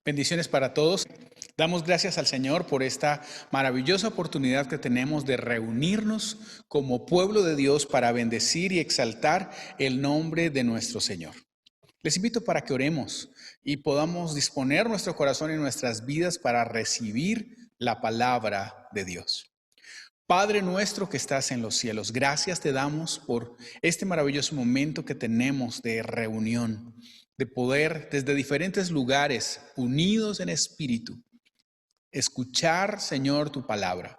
Bendiciones para todos. Damos gracias al Señor por esta maravillosa oportunidad que tenemos de reunirnos como pueblo de Dios para bendecir y exaltar el nombre de nuestro Señor. Les invito para que oremos y podamos disponer nuestro corazón y nuestras vidas para recibir la palabra de Dios. Padre nuestro que estás en los cielos, gracias te damos por este maravilloso momento que tenemos de reunión, de poder desde diferentes lugares, unidos en espíritu, escuchar, Señor, tu palabra.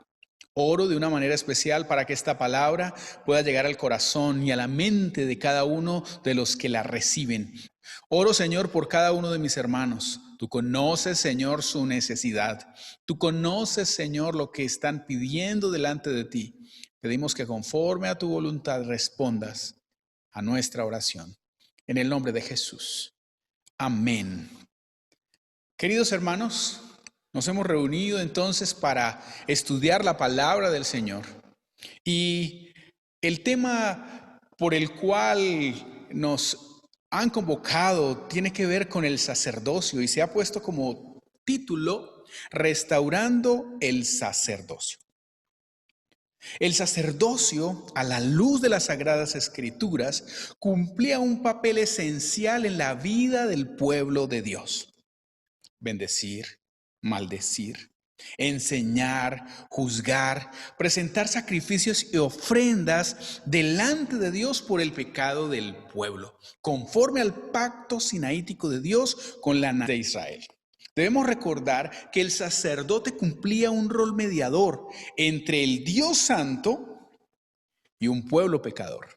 Oro de una manera especial para que esta palabra pueda llegar al corazón y a la mente de cada uno de los que la reciben. Oro, Señor, por cada uno de mis hermanos. Tú conoces, Señor, su necesidad. Tú conoces, Señor, lo que están pidiendo delante de ti. Pedimos que conforme a tu voluntad respondas a nuestra oración. En el nombre de Jesús. Amén. Queridos hermanos, nos hemos reunido entonces para estudiar la palabra del Señor. Y el tema por el cual nos han convocado tiene que ver con el sacerdocio y se ha puesto como título Restaurando el sacerdocio. El sacerdocio, a la luz de las Sagradas Escrituras, cumplía un papel esencial en la vida del pueblo de Dios. Bendecir, maldecir, enseñar, juzgar, presentar sacrificios y ofrendas delante de Dios por el pecado del pueblo, conforme al pacto sinaítico de Dios con la nación de Israel. Debemos recordar que el sacerdote cumplía un rol mediador entre el Dios Santo y un pueblo pecador.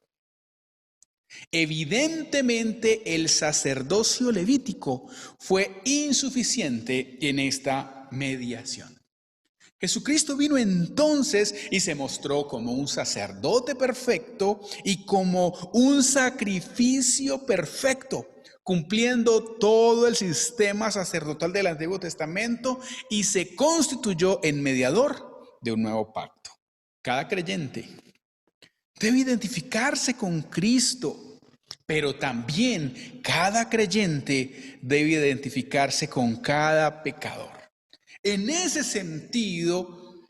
Evidentemente, el sacerdocio levítico fue insuficiente en esta mediación. Jesucristo vino entonces y se mostró como un sacerdote perfecto y como un sacrificio perfecto, cumpliendo todo el sistema sacerdotal del Antiguo Testamento y se constituyó en mediador de un nuevo pacto. Cada creyente debe identificarse con Cristo, pero también cada creyente debe identificarse con cada pecador. En ese sentido,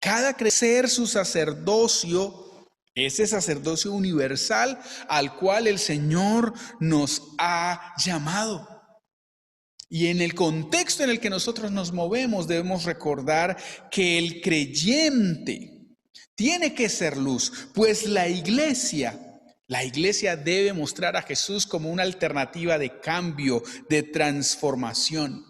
cada crecer su sacerdocio, ese sacerdocio universal al cual el Señor nos ha llamado. Y en el contexto en el que nosotros nos movemos, debemos recordar que el creyente tiene que ser luz, pues la iglesia debe mostrar a Jesús como una alternativa de cambio, de transformación.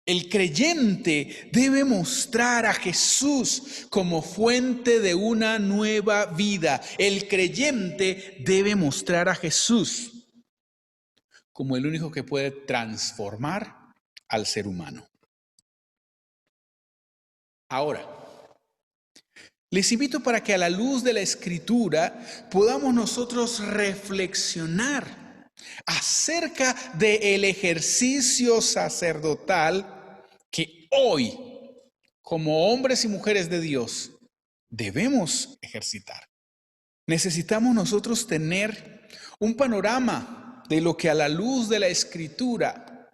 El creyente debe mostrar a Jesús como fuente de una nueva vida. El creyente debe mostrar a Jesús como el único que puede transformar al ser humano. Ahora, les invito para que a la luz de la Escritura podamos nosotros reflexionar acerca del ejercicio sacerdotal que hoy, como hombres y mujeres de Dios, debemos ejercitar. Necesitamos nosotros tener un panorama de lo que a la luz de la Escritura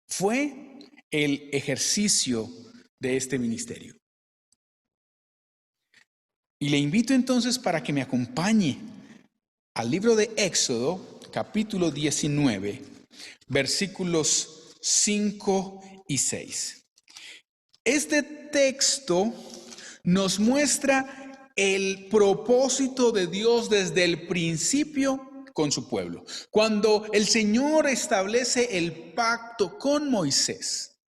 fue el ejercicio de este ministerio. Y le invito entonces para que me acompañe al libro de Éxodo, capítulo 19, versículos 5 y 6. Este texto nos muestra el propósito de Dios desde el principio con su pueblo. Cuando el Señor establece el pacto con Moisés,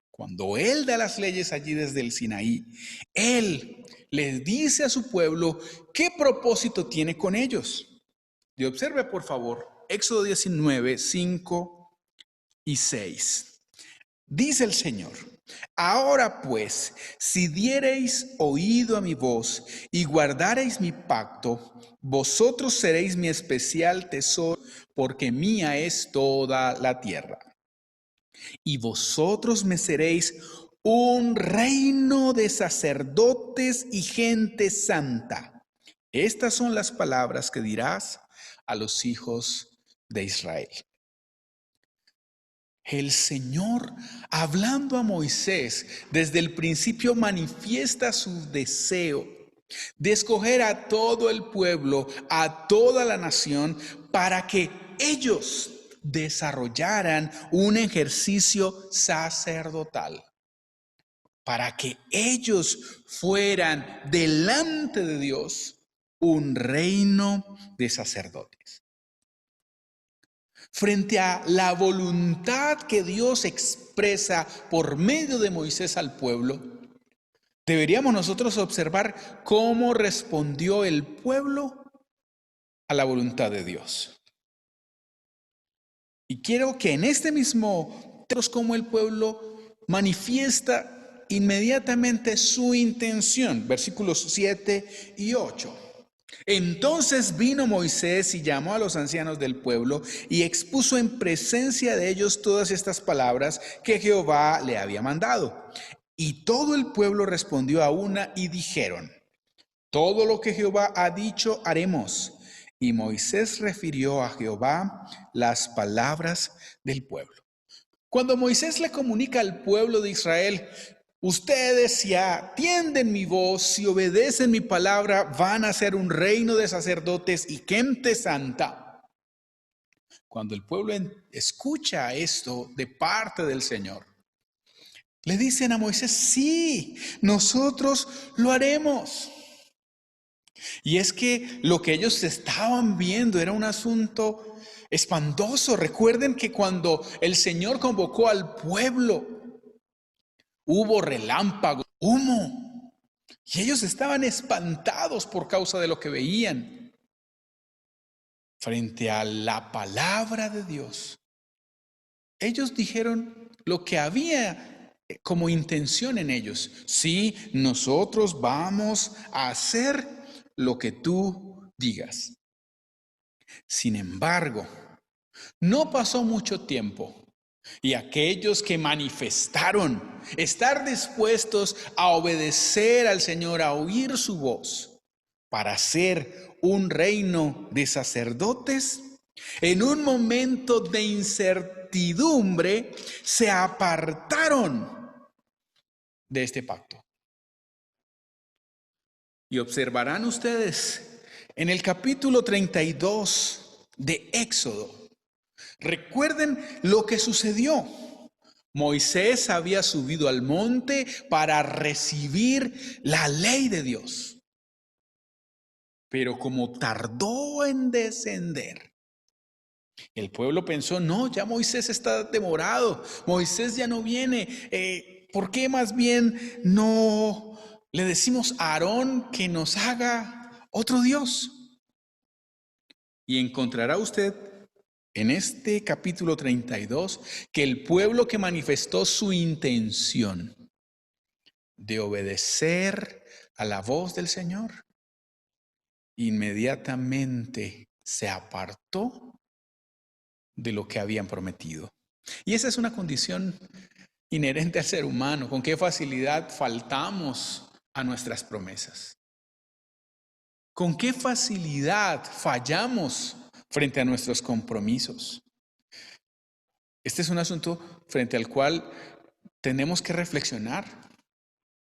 cuando Él da las leyes allí desde el Sinaí, Él les dice a su pueblo qué propósito tiene con ellos. Y observe, por favor, Éxodo 19, 5 y 6. Dice el Señor: ahora pues, si diereis oído a mi voz y guardareis mi pacto, vosotros seréis mi especial tesoro, porque mía es toda la tierra. Y vosotros me seréis un reino de sacerdotes y gente santa. Estas son las palabras que dirás a los hijos de Israel. El Señor, hablando a Moisés, desde el principio manifiesta su deseo de escoger a todo el pueblo, a toda la nación, para que ellos desarrollaran un ejercicio sacerdotal, para que ellos fueran delante de Dios un reino de sacerdotes. Frente a la voluntad que Dios expresa por medio de Moisés al pueblo, deberíamos nosotros observar cómo respondió el pueblo a la voluntad de Dios. Y quiero que en este mismo texto, como el pueblo manifiesta inmediatamente su intención, versículos 7 y 8. Entonces vino Moisés y llamó a los ancianos del pueblo y expuso en presencia de ellos todas estas palabras que Jehová le había mandado. Y todo el pueblo respondió a una y dijeron: todo lo que Jehová ha dicho haremos. Y Moisés refirió a Jehová las palabras del pueblo. Cuando Moisés le comunica al pueblo de Israel: ustedes, si atienden mi voz, si obedecen mi palabra, van a ser un reino de sacerdotes y gente santa. Cuando el pueblo escucha esto de parte del Señor, le dicen a Moisés: sí, nosotros lo haremos. Y es que lo que ellos estaban viendo era un asunto espantoso. Recuerden que cuando el Señor convocó al pueblo, hubo relámpagos, humo, y ellos estaban espantados por causa de lo que veían. Frente a la palabra de Dios, ellos dijeron lo que había como intención en ellos: sí, nosotros vamos a hacer lo que tú digas. Sin embargo, no pasó mucho tiempo y aquellos que manifestaron estar dispuestos a obedecer al Señor, a oír su voz, para ser un reino de sacerdotes, en un momento de incertidumbre se apartaron de este pacto. Y observarán ustedes en el capítulo 32 de Éxodo. Recuerden lo que sucedió. Moisés había subido al monte para recibir la ley de Dios. Pero como tardó en descender, el pueblo pensó: no, ya Moisés está demorado, Moisés ya no viene. ¿Por qué más bien no le decimos a Aarón que nos haga otro Dios? Y encontrará usted en este capítulo 32 que el pueblo que manifestó su intención de obedecer a la voz del Señor, inmediatamente se apartó de lo que habían prometido. Y esa es una condición inherente al ser humano. Con qué facilidad faltamos a nuestras promesas. Con qué facilidad fallamos frente a nuestros compromisos. Este es un asunto frente al cual tenemos que reflexionar.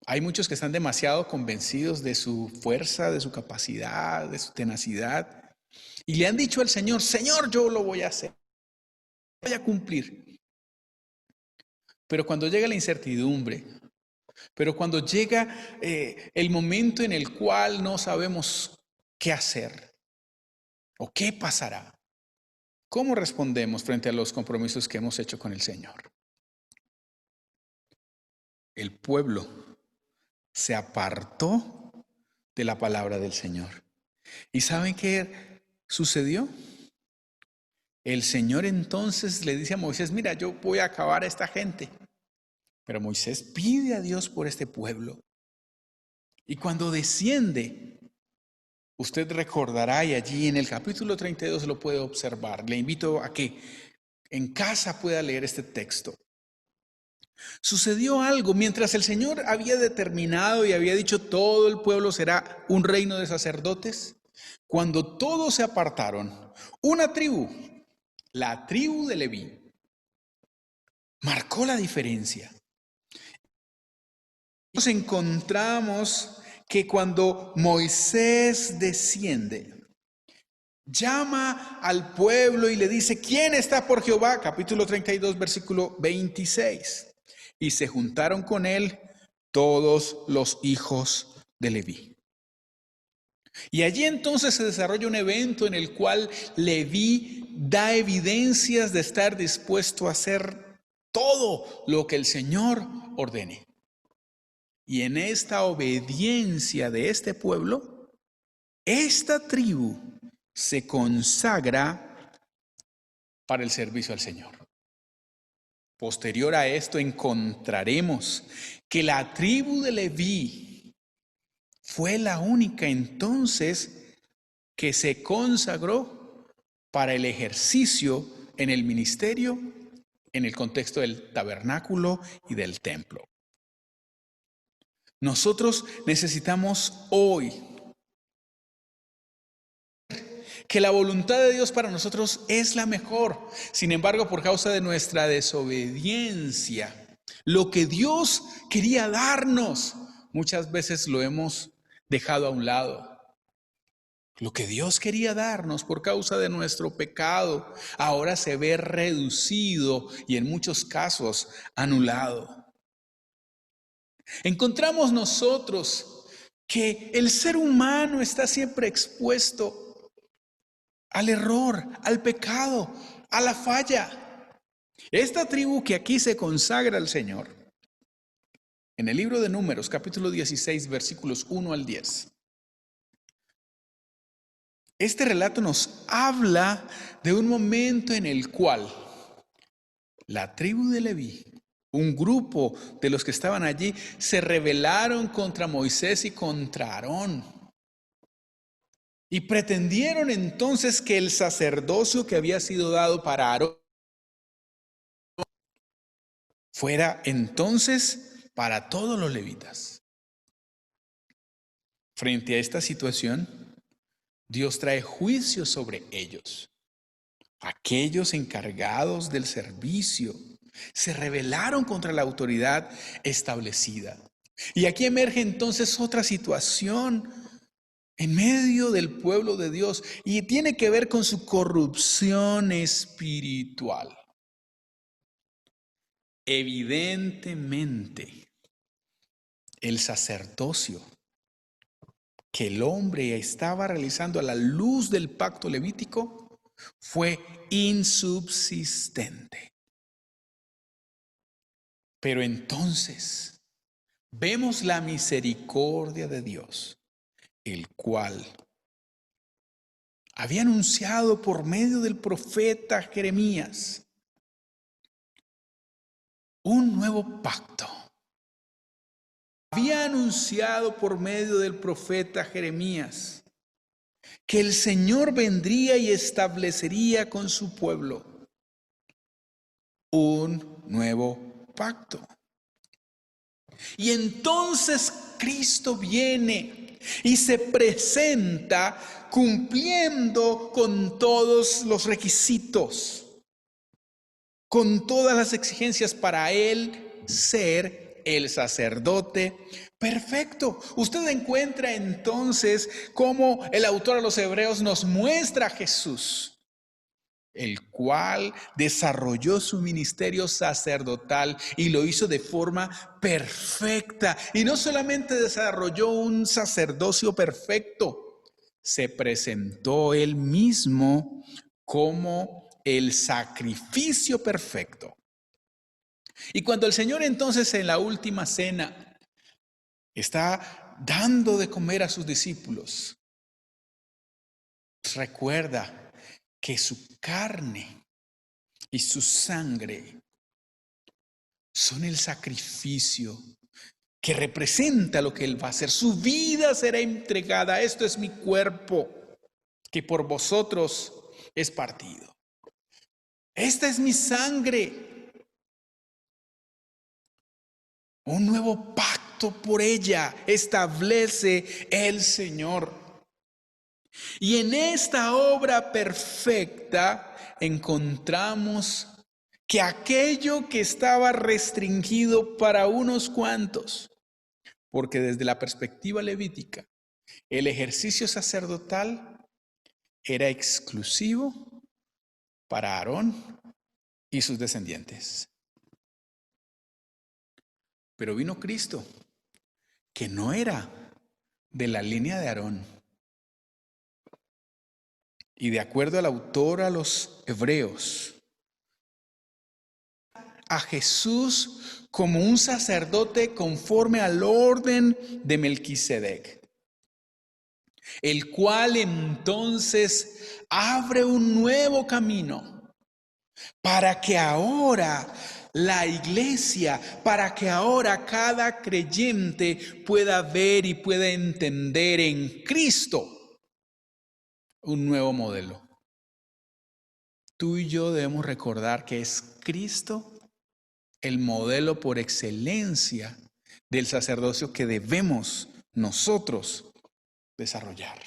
Hay muchos que están demasiado convencidos de su fuerza, de su capacidad, de su tenacidad, y le han dicho al Señor: Señor, yo lo voy a hacer, voy a cumplir. Pero cuando llega la incertidumbre, pero cuando llega el momento en el cual no sabemos qué hacer o qué pasará, ¿cómo respondemos frente a los compromisos que hemos hecho con el Señor? El pueblo se apartó de la palabra del Señor. ¿Y saben qué sucedió? El Señor entonces le dice a Moisés: mira, yo voy a acabar a esta gente. Pero Moisés pide a Dios por este pueblo. Y cuando desciende, usted recordará, y allí en el capítulo 32 lo puede observar. Le invito a que en casa pueda leer este texto. Sucedió algo mientras el Señor había determinado y había dicho: todo el pueblo será un reino de sacerdotes. Cuando todos se apartaron, una tribu, la tribu de Leví, marcó la diferencia. Nos encontramos que cuando Moisés desciende, llama al pueblo y le dice: ¿quién está por Jehová? Capítulo 32, versículo 26. Y se juntaron con él todos los hijos de Leví. Y allí entonces se desarrolla un evento en el cual Leví da evidencias de estar dispuesto a hacer todo lo que el Señor ordene. Y en esta obediencia de este pueblo, esta tribu se consagra para el servicio al Señor. Posterior a esto encontraremos que la tribu de Leví fue la única entonces que se consagró para el ejercicio en el ministerio, en el contexto del tabernáculo y del templo. Nosotros necesitamos hoy que la voluntad de Dios para nosotros es la mejor. Sin embargo, por causa de nuestra desobediencia, lo que Dios quería darnos, muchas veces lo hemos dejado a un lado. Lo que Dios quería darnos por causa de nuestro pecado, ahora se ve reducido y en muchos casos anulado. Encontramos nosotros que el ser humano está siempre expuesto al error, al pecado, a la falla. Esta tribu que aquí se consagra al Señor, en el libro de Números, capítulo 16, versículos 1 al 10. Este relato nos habla de un momento en el cual la tribu de Leví, un grupo de los que estaban allí, se rebelaron contra Moisés y contra Aarón. Y pretendieron entonces que el sacerdocio que había sido dado para Aarón fuera entonces para todos los levitas. Frente a esta situación, Dios trae juicio sobre ellos. Aquellos encargados del servicio se rebelaron contra la autoridad establecida. Y aquí emerge entonces otra situación en medio del pueblo de Dios y tiene que ver con su corrupción espiritual. Evidentemente, el sacerdocio que el hombre estaba realizando a la luz del pacto levítico fue insubsistente. Pero entonces vemos la misericordia de Dios, el cual había anunciado por medio del profeta Jeremías un nuevo pacto. Había anunciado por medio del profeta Jeremías que el Señor vendría y establecería con su pueblo un nuevo pacto. Y entonces Cristo viene y se presenta cumpliendo con todos los requisitos, con todas las exigencias para Él ser el sacerdote perfecto. Usted encuentra entonces cómo el autor a los Hebreos nos muestra a Jesús, el cual desarrolló su ministerio sacerdotal y lo hizo de forma perfecta. Y no solamente desarrolló un sacerdocio perfecto, se presentó él mismo como el sacrificio perfecto. Y cuando el Señor entonces en la última cena está dando de comer a sus discípulos, recuerda que su carne y su sangre son el sacrificio que representa lo que Él va a hacer. Su vida será entregada. Esto es mi cuerpo, que por vosotros es partido. Esta es mi sangre. Un nuevo pacto por ella establece el Señor. Y en esta obra perfecta encontramos que aquello que estaba restringido para unos cuantos, porque desde la perspectiva levítica, el ejercicio sacerdotal era exclusivo para Aarón y sus descendientes. Pero vino Cristo, que no era de la línea de Aarón. Y de acuerdo al autor a los Hebreos, a Jesús como un sacerdote conforme al orden de Melquisedec, el cual entonces abre un nuevo camino para que ahora la iglesia, para que ahora cada creyente pueda ver y pueda entender en Cristo un nuevo modelo. Tú y yo debemos recordar que es Cristo el modelo por excelencia del sacerdocio que debemos nosotros desarrollar.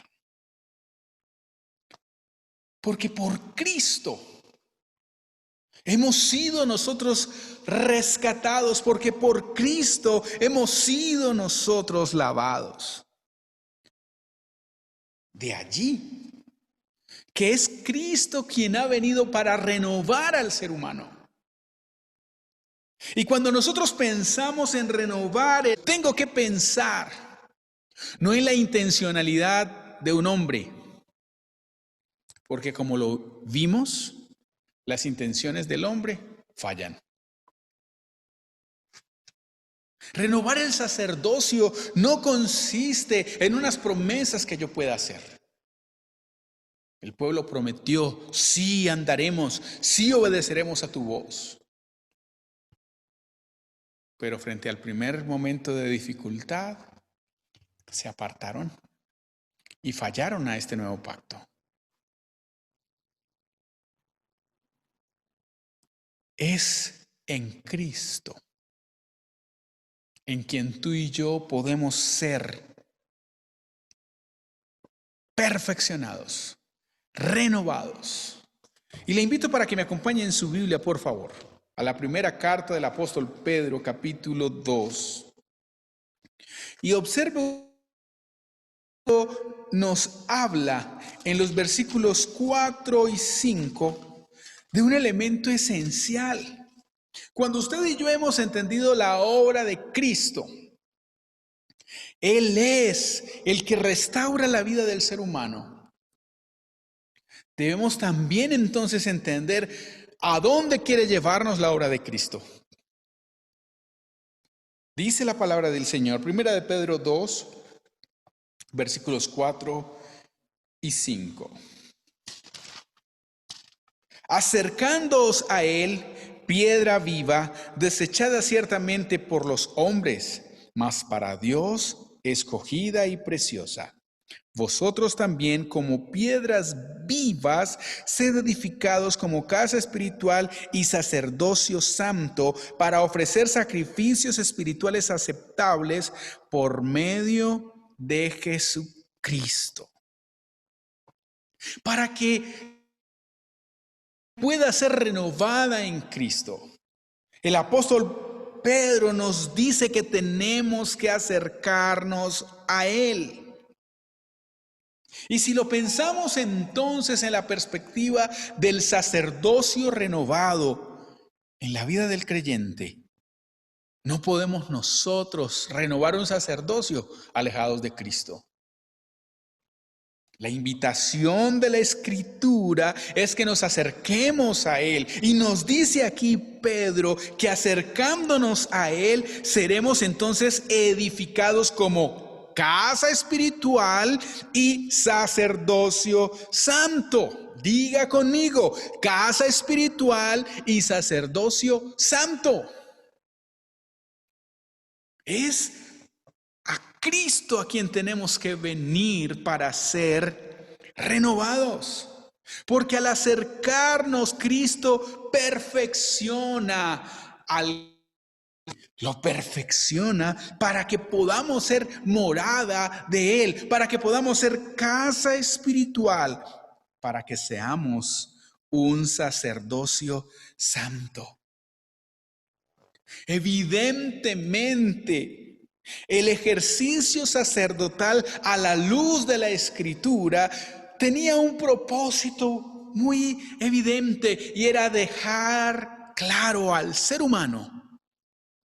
Porque por Cristo hemos sido nosotros rescatados, porque por Cristo hemos sido nosotros lavados. De allí que es Cristo quien ha venido para renovar al ser humano. Y cuando nosotros pensamos en renovar, tengo que pensar no en la intencionalidad de un hombre, porque como lo vimos, las intenciones del hombre fallan. Renovar el sacerdocio no consiste en unas promesas que yo pueda hacer. El pueblo prometió, sí andaremos, sí obedeceremos a tu voz. Pero frente al primer momento de dificultad, se apartaron y fallaron a este nuevo pacto. Es en Cristo en quien tú y yo podemos ser perfeccionados, renovados. Y le invito para que me acompañe en su Biblia, por favor, a la primera carta del apóstol Pedro, capítulo 2. Y observe, nos habla en los versículos 4 y 5 de un elemento esencial. Cuando usted y yo hemos entendido la obra de Cristo, Él es el que restaura la vida del ser humano. Debemos también entonces entender a dónde quiere llevarnos la obra de Cristo. Dice la palabra del Señor, primera de Pedro 2, versículos 4 y 5. Acercándoos a Él, piedra viva, desechada ciertamente por los hombres, mas para Dios escogida y preciosa. Vosotros también, como piedras vivas, sed edificados como casa espiritual y sacerdocio santo, para ofrecer sacrificios espirituales aceptables por medio de Jesucristo. Para que pueda ser renovada en Cristo. El apóstol Pedro nos dice que tenemos que acercarnos a Él. Y si lo pensamos entonces en la perspectiva del sacerdocio renovado en la vida del creyente, no podemos nosotros renovar un sacerdocio alejados de Cristo. La invitación de la Escritura es que nos acerquemos a Él. Y nos dice aquí Pedro que acercándonos a Él seremos entonces edificados como casa espiritual y sacerdocio santo. Diga conmigo, casa espiritual y sacerdocio santo. Es a Cristo a quien tenemos que venir para ser renovados. Porque al acercarnos, Cristo lo perfecciona para que podamos ser morada de Él, para que podamos ser casa espiritual, para que seamos un sacerdocio santo. Evidentemente, el ejercicio sacerdotal a la luz de la Escritura tenía un propósito muy evidente y era dejar claro al ser humano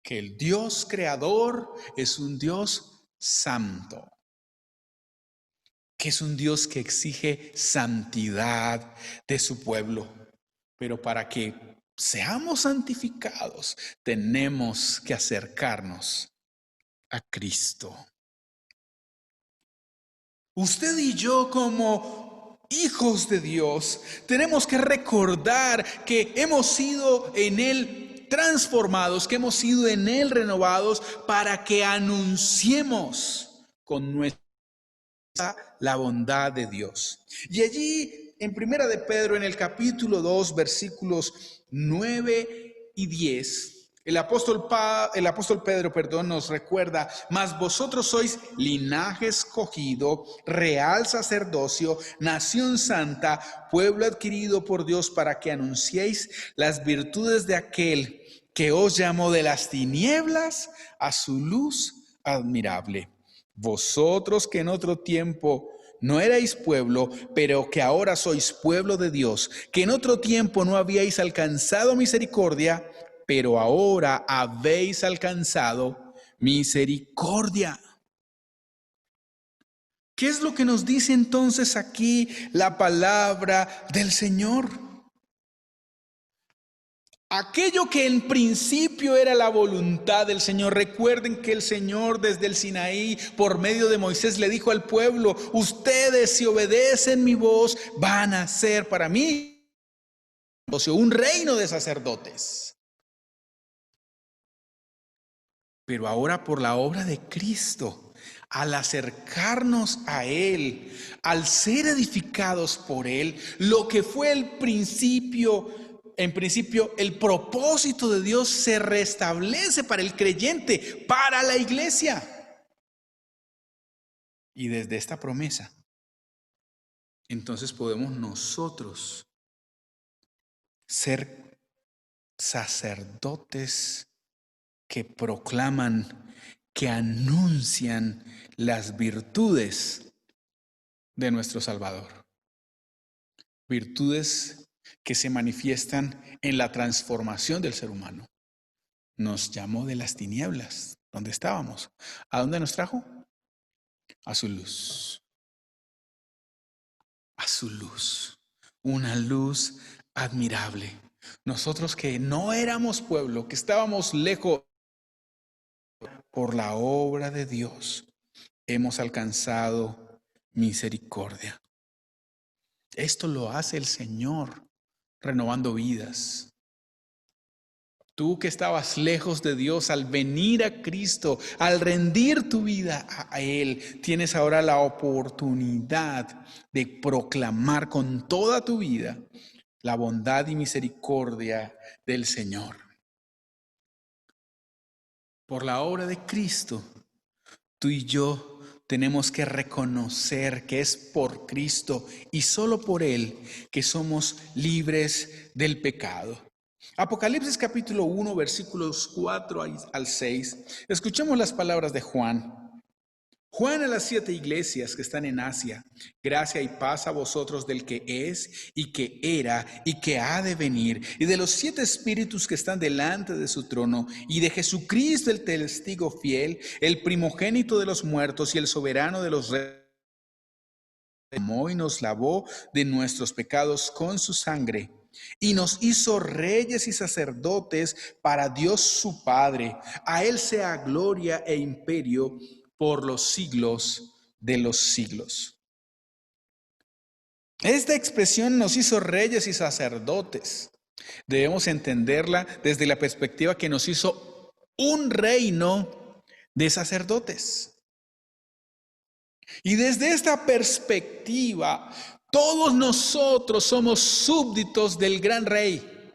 que el Dios creador es un Dios santo, que es un Dios que exige santidad de su pueblo. Pero para que seamos santificados, tenemos que acercarnos a Cristo. Usted y yo, como hijos de Dios, tenemos que recordar que hemos sido en Él transformados, que hemos sido en Él renovados para que anunciemos con nuestra la bondad de Dios. Y allí en Primera de Pedro, en el capítulo 2, versículos 9 y 10, el apóstol Pedro, nos recuerda: mas vosotros sois linaje escogido, real sacerdocio, nación santa, pueblo adquirido por Dios, para que anunciéis las virtudes de aquel que os llamó de las tinieblas a su luz admirable. Vosotros que en otro tiempo no erais pueblo, pero que ahora sois pueblo de Dios, que en otro tiempo no habíais alcanzado misericordia, pero ahora habéis alcanzado misericordia. ¿Qué es lo que nos dice entonces aquí la palabra del Señor? Aquello que en principio era la voluntad del Señor. Recuerden que el Señor desde el Sinaí, por medio de Moisés, le dijo al pueblo: ustedes, si obedecen mi voz, van a ser para mí un reino de sacerdotes. Pero ahora, por la obra de Cristo, al acercarnos a Él, al ser edificados por Él, lo que fue en principio, el propósito de Dios se restablece para el creyente, para la iglesia. Y desde esta promesa, entonces podemos nosotros ser sacerdotes que proclaman, que anuncian las virtudes de nuestro Salvador. Virtudes que se manifiestan en la transformación del ser humano. Nos llamó de las tinieblas, donde estábamos. ¿A dónde nos trajo? A su luz. A su luz. Una luz admirable. Nosotros que no éramos pueblo, que estábamos lejos, por la obra de Dios, hemos alcanzado misericordia. Esto lo hace el Señor, renovando vidas. Tú que estabas lejos de Dios, al venir a Cristo, al rendir tu vida a Él, tienes ahora la oportunidad de proclamar con toda tu vida la bondad y misericordia del Señor. Por la obra de Cristo, tú y yo tenemos que reconocer que es por Cristo y solo por Él que somos libres del pecado. Apocalipsis capítulo 1, versículos 4 al 6. Escuchemos las palabras de Juan. Juan a las 7 iglesias que están en Asia: gracia y paz a vosotros del que es y que era y que ha de venir, y de los 7 espíritus que están delante de su trono, y de Jesucristo el testigo fiel, el primogénito de los muertos y el soberano de los reyes, amó y nos lavó de nuestros pecados con su sangre, y nos hizo reyes y sacerdotes para Dios su Padre. A Él sea gloria e imperio por los siglos de los siglos. Esta expresión nos hizo reyes y sacerdotes. Debemos entenderla desde la perspectiva que nos hizo un reino de sacerdotes. Y desde esta perspectiva, todos nosotros somos súbditos del gran rey.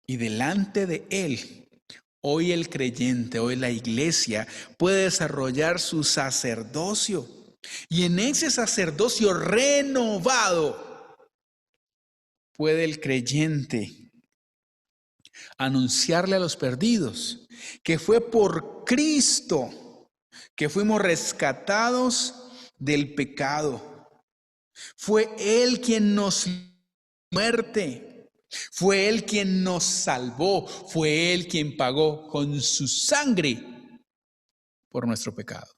Y delante de Él, hoy el creyente, hoy la iglesia puede desarrollar su sacerdocio. Y en ese sacerdocio renovado, puede el creyente anunciarle a los perdidos que fue por Cristo que fuimos rescatados del pecado? Fue Él quien nos muerte. Fue Él quien nos salvó. Fue Él quien pagó con su sangre por nuestro pecado.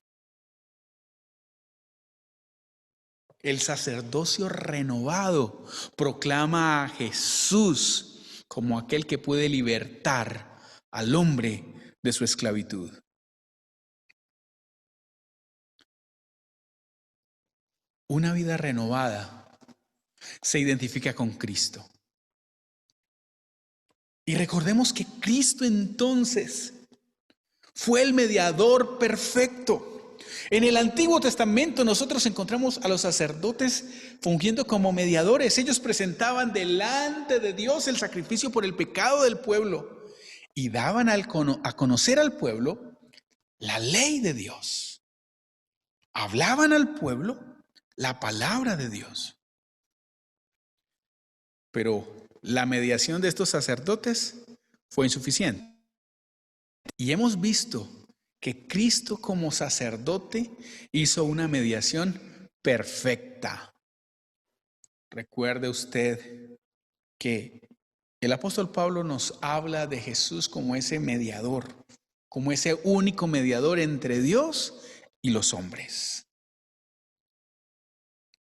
El sacerdocio renovado proclama a Jesús como aquel que puede libertar al hombre de su esclavitud. Una vida renovada se identifica con Cristo. Y recordemos que Cristo entonces fue el mediador perfecto. En el Antiguo Testamento nosotros encontramos a los sacerdotes fungiendo como mediadores. Ellos presentaban delante de Dios el sacrificio por el pecado del pueblo y daban a conocer al pueblo la ley de Dios. Hablaban al pueblo la palabra de Dios. Pero la mediación de estos sacerdotes fue insuficiente. Y hemos visto que Cristo como sacerdote hizo una mediación perfecta. Recuerde usted que el apóstol Pablo nos habla de Jesús como ese mediador, como ese único mediador entre Dios y los hombres.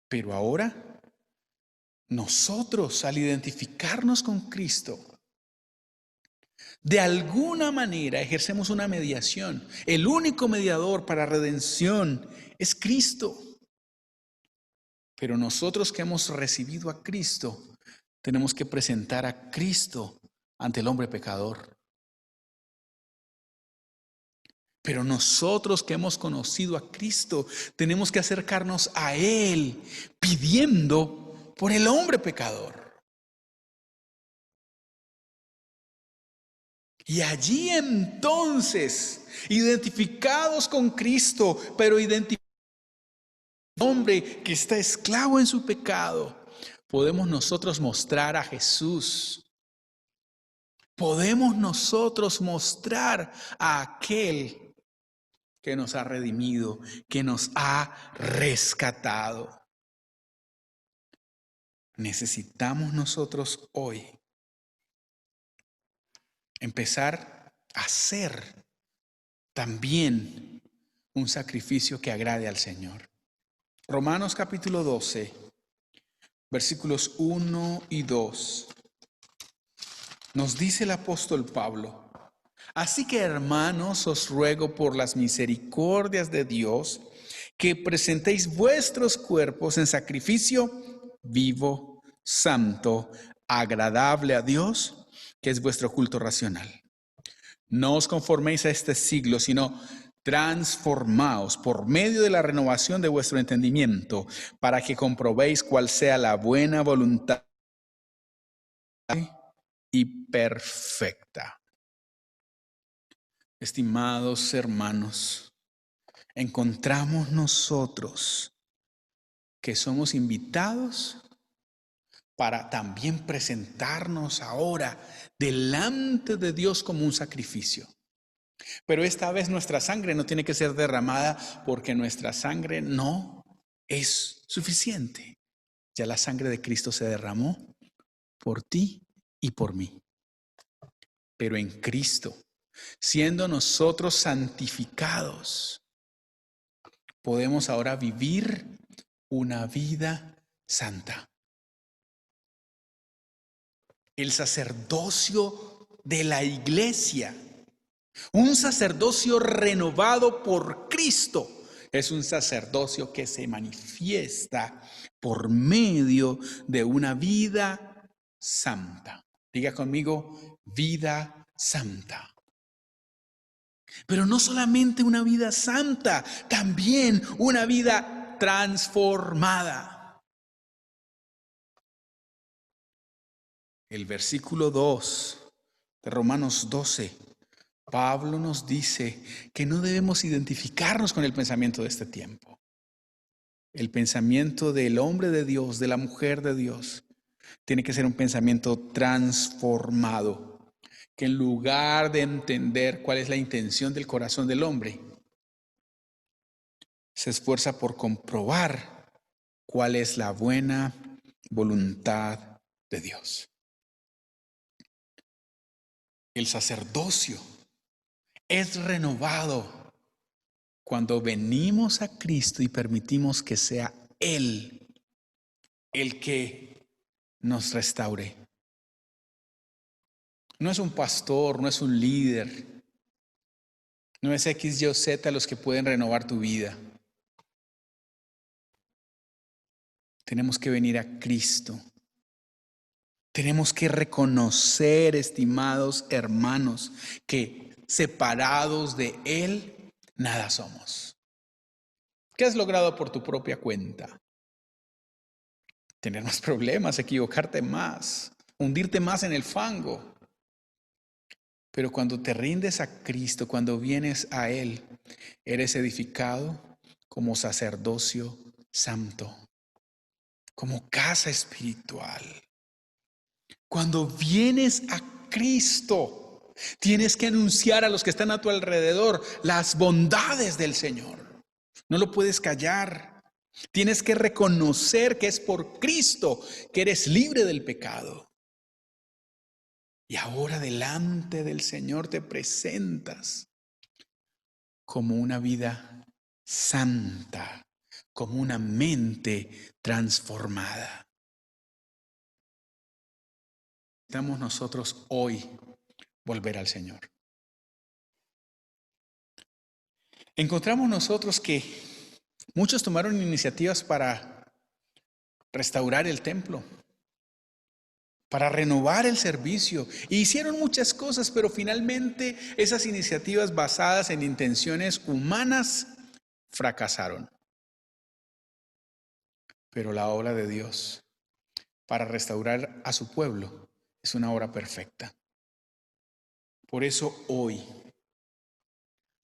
Pero ahora, nosotros al identificarnos con Cristo, de alguna manera ejercemos una mediación. El único mediador para redención es Cristo. Pero nosotros que hemos recibido a Cristo, tenemos que presentar a Cristo ante el hombre pecador. Pero nosotros que hemos conocido a Cristo, tenemos que acercarnos a Él pidiendo por el hombre pecador. Y allí entonces, identificados con Cristo, pero identificados con el hombre que está esclavo en su pecado, podemos nosotros mostrar a Jesús. Podemos nosotros mostrar a aquel que nos ha redimido, que nos ha rescatado. Necesitamos nosotros hoy empezar a hacer también un sacrificio que agrade al Señor. Romanos capítulo 12, versículos 1 y 2. Nos dice el apóstol Pablo: así que, hermanos, os ruego por las misericordias de Dios que presentéis vuestros cuerpos en sacrificio vivo, santo, agradable a Dios, que es vuestro culto racional. No os conforméis a este siglo, sino transformaos por medio de la renovación de vuestro entendimiento, para que comprobéis cuál sea la buena voluntad y perfecta. Estimados hermanos, encontramos nosotros que somos invitados para también presentarnos ahora delante de Dios como un sacrificio. Pero esta vez nuestra sangre no tiene que ser derramada, porque nuestra sangre no es suficiente. Ya la sangre de Cristo se derramó por ti y por mí. Pero en Cristo, siendo nosotros santificados, podemos ahora vivir una vida santa. El sacerdocio de la iglesia, un sacerdocio renovado por Cristo, es un sacerdocio que se manifiesta por medio de una vida santa. Diga conmigo, vida santa. Pero no solamente una vida santa, también una vida transformada. El versículo 2 de Romanos 12, Pablo nos dice que no debemos identificarnos con el pensamiento de este tiempo. El pensamiento del hombre de Dios, de la mujer de Dios, Tiene que ser un pensamiento transformado, que en lugar de entender cuál es la intención del corazón del hombre, se esfuerza por comprobar cuál es la buena voluntad de Dios. El sacerdocio es renovado cuando venimos a Cristo y permitimos que sea Él el que nos restaure. No es un pastor, no es un líder, no es X, Y o Z los que pueden renovar tu vida. Tenemos que venir a Cristo. Tenemos que reconocer, estimados hermanos, que separados de Él, nada somos. ¿Qué has logrado por tu propia cuenta? Tener más problemas, equivocarte más, hundirte más en el fango. Pero cuando te rindes a Cristo, cuando vienes a Él, eres edificado como sacerdocio santo, como casa espiritual. Cuando vienes a Cristo, tienes que anunciar a los que están a tu alrededor las bondades del Señor. No lo puedes callar. Tienes que reconocer que es por Cristo que eres libre del pecado. Y ahora delante del Señor te presentas como una vida santa, como una mente transformada. Necesitamos nosotros hoy volver al Señor. Encontramos nosotros que muchos tomaron iniciativas para restaurar el templo, para renovar el servicio, e hicieron muchas cosas, pero finalmente esas iniciativas basadas en intenciones humanas fracasaron. Pero la obra de Dios para restaurar a su pueblo es una obra perfecta. Por eso hoy,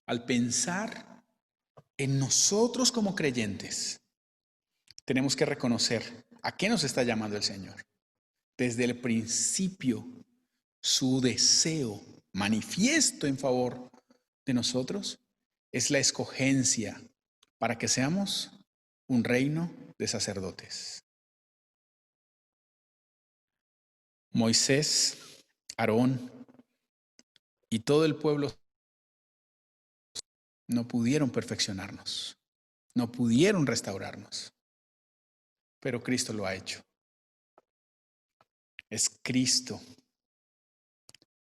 al pensar en nosotros como creyentes, tenemos que reconocer a qué nos está llamando el Señor. Desde el principio, su deseo manifiesto en favor de nosotros es la escogencia para que seamos un reino de sacerdotes. Moisés, Aarón y todo el pueblo no pudieron perfeccionarnos, no pudieron restaurarnos, pero Cristo lo ha hecho. Es Cristo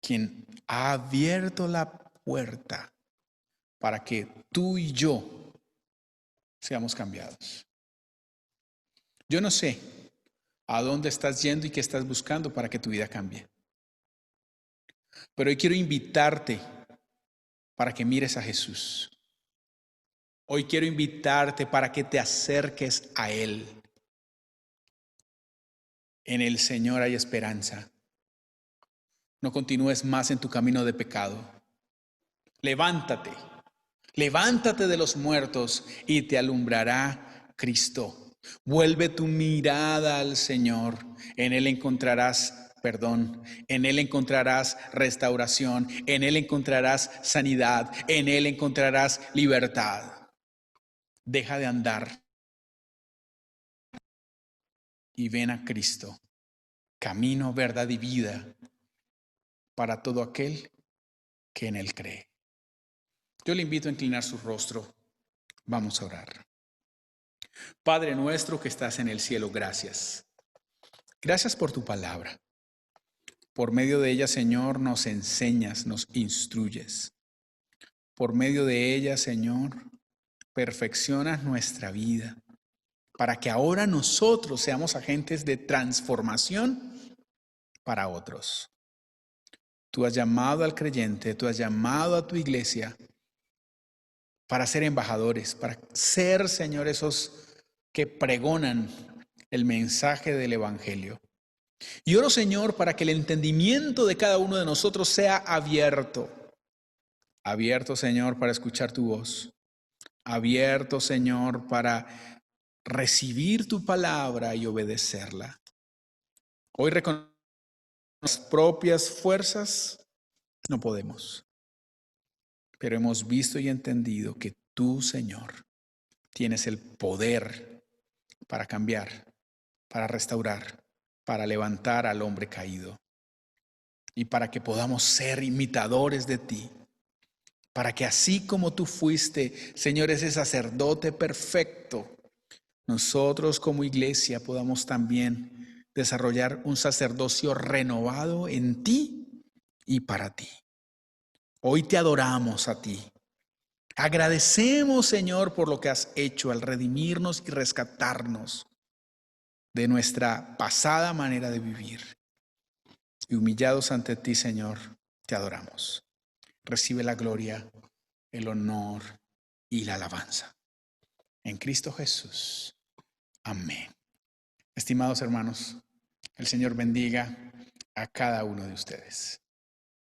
quien ha abierto la puerta para que tú y yo seamos cambiados. Yo no sé a dónde estás yendo y qué estás buscando para que tu vida cambie, pero hoy quiero invitarte para que mires a Jesús. Hoy quiero invitarte para que te acerques a Él. En el Señor hay esperanza. No continúes más en tu camino de pecado. Levántate, levántate de los muertos y te alumbrará Cristo. Vuelve tu mirada al Señor. En Él encontrarás perdón, en Él encontrarás restauración, en Él encontrarás sanidad, en Él encontrarás libertad. Deja de andar y ven a Cristo, camino, verdad y vida para todo aquel que en Él cree. Yo le invito a inclinar su rostro. Vamos a orar. Padre nuestro que estás en el cielo, gracias. Gracias por tu palabra. Por medio de ella, Señor, nos enseñas, nos instruyes. Por medio de ella, Señor, perfeccionas nuestra vida para que ahora nosotros seamos agentes de transformación para otros. Tú has llamado al creyente, tú has llamado a tu iglesia para ser embajadores, para ser, Señor, esos que pregonan el mensaje del Evangelio. Y oro, Señor, para que el entendimiento de cada uno de nosotros sea abierto. Abierto, Señor, para escuchar tu voz. Abierto, Señor, para recibir tu palabra y obedecerla. Hoy reconocemos las propias fuerzas, no podemos, pero hemos visto y entendido que tú, Señor, tienes el poder para cambiar, para restaurar, para levantar al hombre caído y para que podamos ser imitadores de ti, para que así como tú fuiste, Señor, ese sacerdote perfecto, nosotros como iglesia podamos también desarrollar un sacerdocio renovado en ti y para ti. Hoy te adoramos a ti. Agradecemos, Señor, por lo que has hecho al redimirnos y rescatarnos de nuestra pasada manera de vivir. Y humillados ante ti, Señor, te adoramos. Recibe la gloria, el honor y la alabanza. En Cristo Jesús. Amén. Estimados hermanos, el Señor bendiga a cada uno de ustedes.